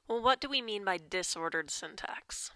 Well, what do we mean by disordered syntax?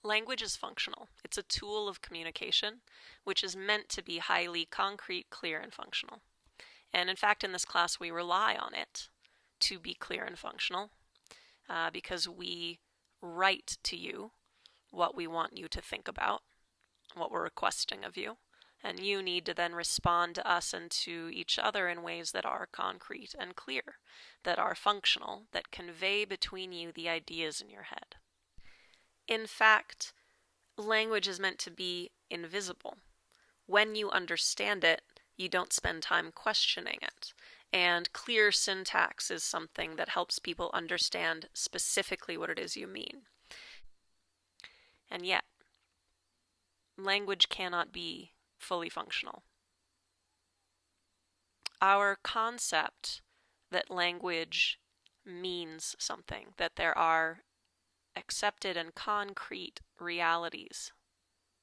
Language is functional. It's a tool of communication, which is meant to be highly concrete, clear, and functional. And in fact, in this class, we rely on it to be clear and functional because we write to you what we want you to think about, what we're requesting of you. And you need to then respond to us and to each other in ways that are concrete and clear, that are functional, that convey between you the ideas in your head. In fact, language is meant to be invisible. When you understand it, you don't spend time questioning it. And clear syntax is something that helps people understand specifically what it is you mean. And yet, language cannot be fully functional. Our concept that language means something, that there are accepted and concrete realities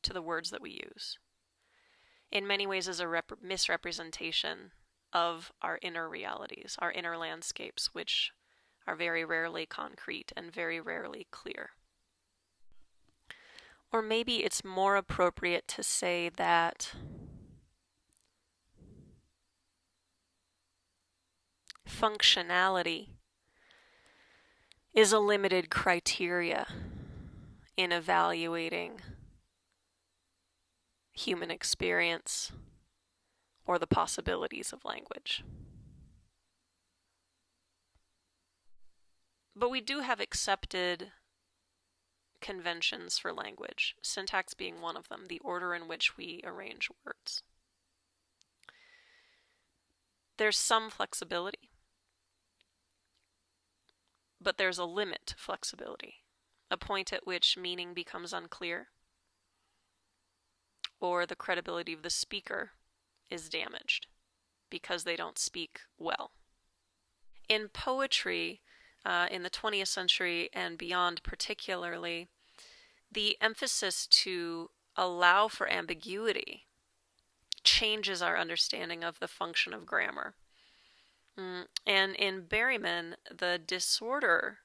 to the words that we use, in many ways is a misrepresentation of our inner realities, our inner landscapes, which are very rarely concrete and very rarely clear. Or maybe it's more appropriate to say that functionality is a limited criteria in evaluating human experience or the possibilities of language. But we do have accepted conventions for language, syntax being one of them, the order in which we arrange words. There's some flexibility, but there's a limit to flexibility, a point at which meaning becomes unclear, or the credibility of the speaker is damaged because they don't speak well. In poetry, in the 20th century and beyond particularly, the emphasis to allow for ambiguity changes our understanding of the function of grammar. And in Berryman, the disorder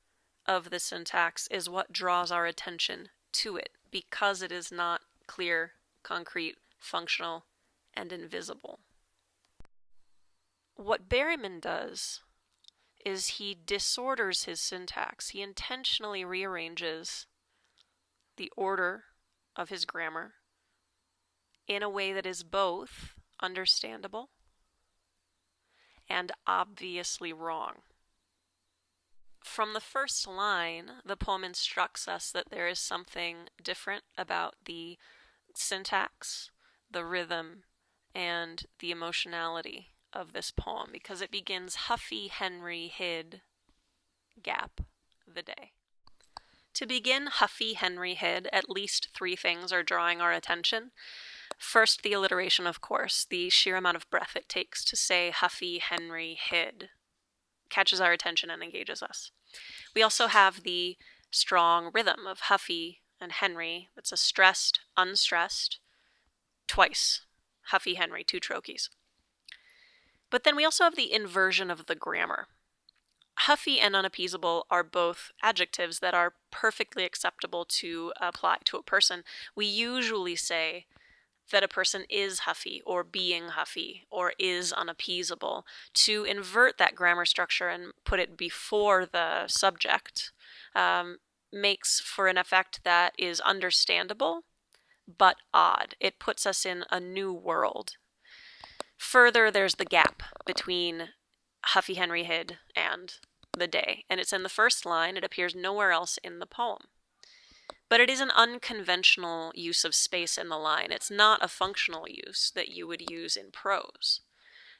of the syntax is what draws our attention to it because it is not clear, concrete, functional, and invisible. What Berryman does is he disorders his syntax. He intentionally rearranges the order of his grammar in a way that is both understandable and obviously wrong. From the first line, the poem instructs us that there is something different about the syntax, the rhythm, and the emotionality of this poem because it begins Huffy Henry hid gap the day. To begin Huffy Henry hid, at least three things are drawing our attention. First, the alliteration, of course, the sheer amount of breath it takes to say Huffy Henry hid catches our attention and engages us. We also have the strong rhythm of Huffy and Henry. It's a stressed, unstressed, twice. Huffy Henry, two trochees. But then we also have the inversion of the grammar. Huffy and unappeasable are both adjectives that are perfectly acceptable to apply to a person. We usually say that a person is huffy or being huffy or is unappeasable. To invert that grammar structure and put it before the subject makes for an effect that is understandable but odd. It puts us in a new world. Further, there's the gap between Huffy Henry hid and the day, and it's in the first line. It appears nowhere else in the poem. But it is an unconventional use of space in the line. It's not a functional use that you would use in prose.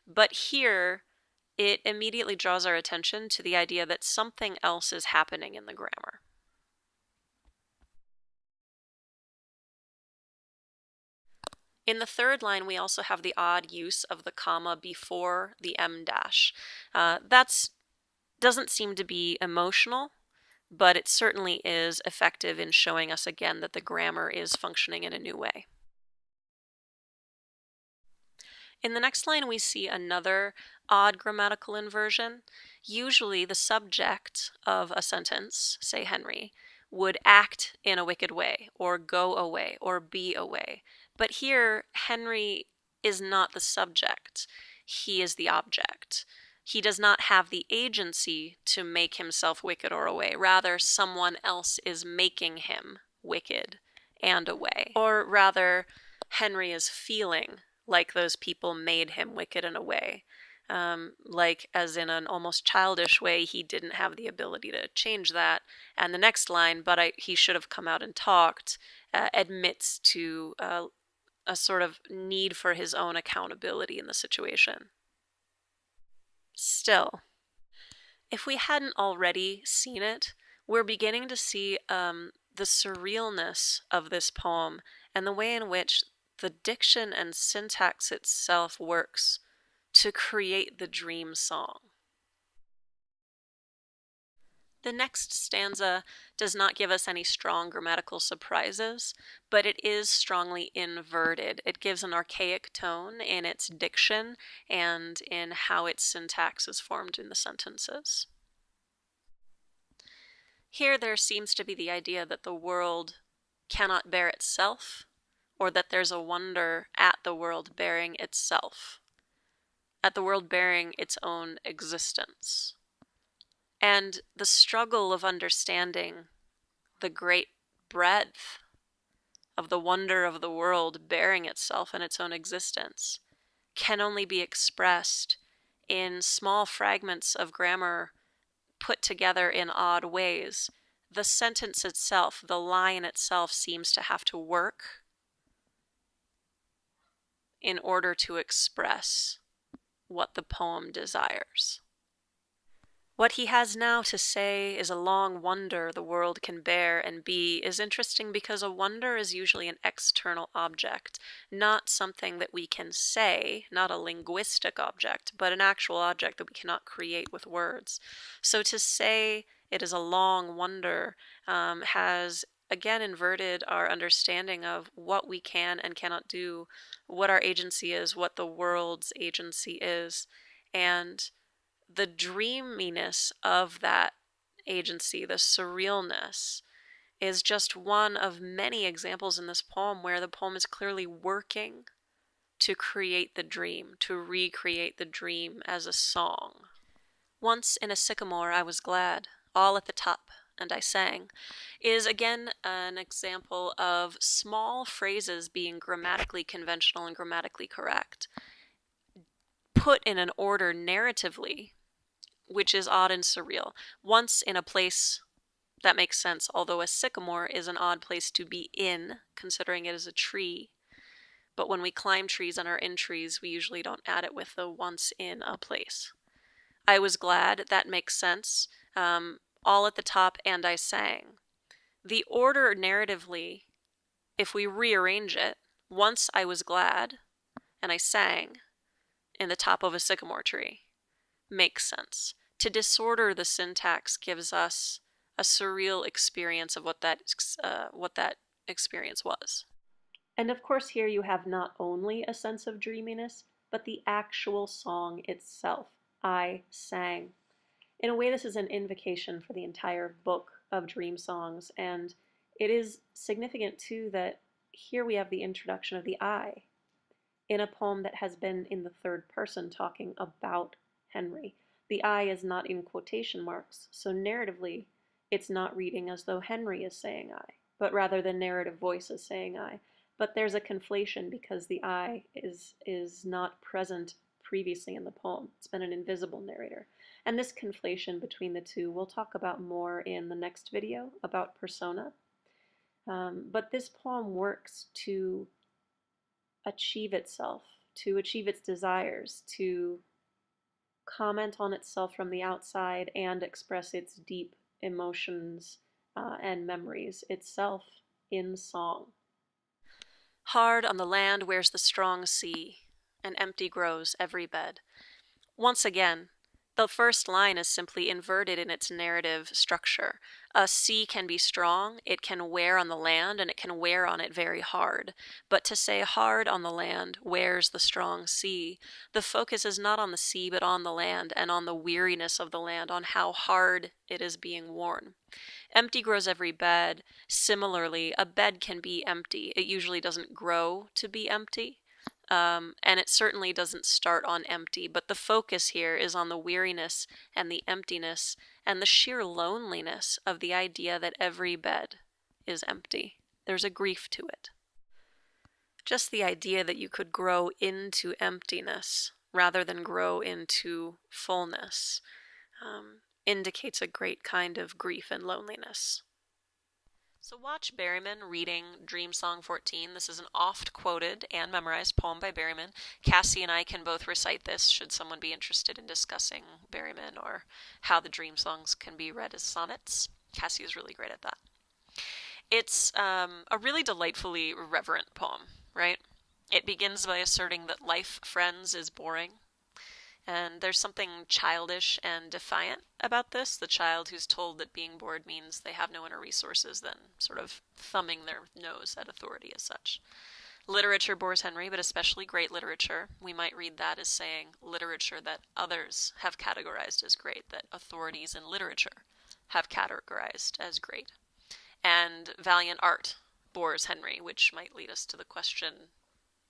But here, it immediately draws our attention to the idea that something else is happening in the grammar. In the third line, we also have the odd use of the comma before the em dash. That doesn't seem to be emotional, but it certainly is effective in showing us again that the grammar is functioning in a new way. In the next line, we see another odd grammatical inversion, usually the subject of a sentence, say Henry, would act in a wicked way, or go away, or be away. But here, Henry is not the subject. He is the object. He does not have the agency to make himself wicked or away. Rather, someone else is making him wicked and away. Or rather, Henry is feeling like those people made him wicked and away. Like, as in an almost childish way, he didn't have the ability to change that. And the next line, but he should have come out and talked, admits to a sort of need for his own accountability in the situation. Still, if we hadn't already seen it, we're beginning to see the surrealness of this poem and the way in which the diction and syntax itself works to create the dream song. The next stanza does not give us any strong grammatical surprises, but it is strongly inverted. It gives an archaic tone in its diction and in how its syntax is formed in the sentences. Here there seems to be the idea that the world cannot bear itself, or that there's a wonder at the world bearing itself, at the world bearing its own existence. And the struggle of understanding the great breadth of the wonder of the world bearing itself in its own existence can only be expressed in small fragments of grammar put together in odd ways. The sentence itself, the line itself, seems to have to work in order to express what the poem desires. What he has now to say is a long wonder the world can bear and be is interesting because a wonder is usually an external object, not something that we can say, not a linguistic object, but an actual object that we cannot create with words. So to say it is a long wonder has again inverted our understanding of what we can and cannot do, what our agency is, what the world's agency is, and the dreaminess of that agency, the surrealness, is just one of many examples in this poem where the poem is clearly working to create the dream, to recreate the dream as a song. Once in a sycamore I was glad, all at the top, and I sang, is again an example of small phrases being grammatically conventional and grammatically correct, put in an order narratively, which is odd and surreal. Once in a place that makes sense, although a sycamore is an odd place to be in, considering it is a tree. But when we climb trees and are in trees, we usually don't add it with the once in a place. I was glad, that makes sense. All at the top, and I sang. The order narratively, if we rearrange it, once I was glad, and I sang in the top of a sycamore tree, makes sense. To disorder the syntax gives us a surreal experience of what that experience was. And of course here you have not only a sense of dreaminess, but the actual song itself. I sang. In a way, this is an invocation for the entire book of dream songs, and it is significant too that here we have the introduction of the I in a poem that has been in the third person talking about Henry. The I is not in quotation marks, so narratively it's not reading as though Henry is saying I, but rather the narrative voice is saying I. But there's a conflation because the I is not present previously in the poem. It's been an invisible narrator. And this conflation between the two we'll talk about more in the next video about persona. But this poem works to achieve itself, to achieve its desires, to comment on itself from the outside and express its deep emotions and memories itself in song. Hard on the land wears the strong sea, and empty grows every bed. Once again, The first line is simply inverted in its narrative structure. A sea can be strong, it can wear on the land, and it can wear on it very hard. But to say hard on the land wears the strong sea, the focus is not on the sea but on the land and on the weariness of the land, on how hard it is being worn. Empty grows every bed. Similarly, a bed can be empty. It usually doesn't grow to be empty. And it certainly doesn't start on empty, but the focus here is on the weariness and the emptiness and the sheer loneliness of the idea that every bed is empty. There's a grief to it. Just the idea that you could grow into emptiness rather than grow into fullness indicates a great kind of grief and loneliness. So watch Berryman reading Dream Song 14. This is an oft-quoted and memorized poem by Berryman. Cassie and I can both recite this should someone be interested in discussing Berryman or how the dream songs can be read as sonnets. Cassie is really great at that. It's a really delightfully reverent poem, right? It begins by asserting that life, friends, is boring. And there's something childish and defiant about this. The child who's told that being bored means they have no inner resources, then sort of thumbing their nose at authority as such. Literature bores Henry, but especially great literature. We might read that as saying literature that others have categorized as great, that authorities in literature have categorized as great. And valiant art bores Henry, which might lead us to the question,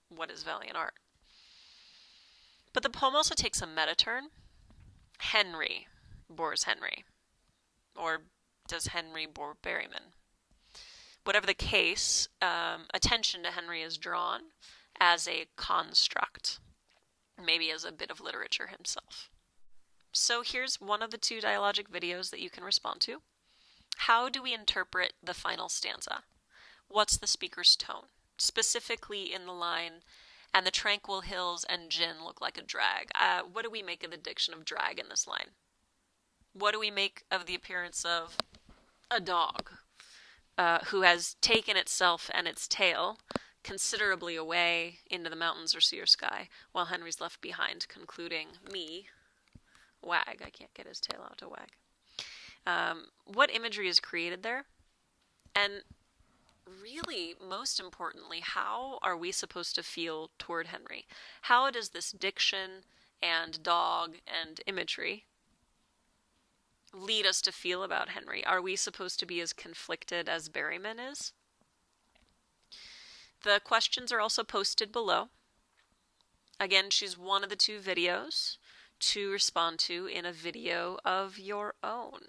what is valiant art? But the poem also takes a meta-turn. Henry bores Henry. Or does Henry bore Berryman? Whatever the case, attention to Henry is drawn as a construct, maybe as a bit of literature himself. So here's one of the two Dialogic videos that you can respond to. How do we interpret the final stanza? What's the speaker's tone? Specifically in the line, and the tranquil hills and gin look like a drag. What do we make of the diction of drag in this line? What do we make of the appearance of a dog who has taken itself and its tail considerably away into the mountains or sea or sky, while Henry's left behind, concluding, me, wag. I can't get his tail out to wag. What imagery is created there? And really, most importantly, how are we supposed to feel toward Henry? How does this diction and dog and imagery lead us to feel about Henry? Are we supposed to be as conflicted as Berryman is? The questions are also posted below. Again, choose one of the two videos to respond to in a video of your own.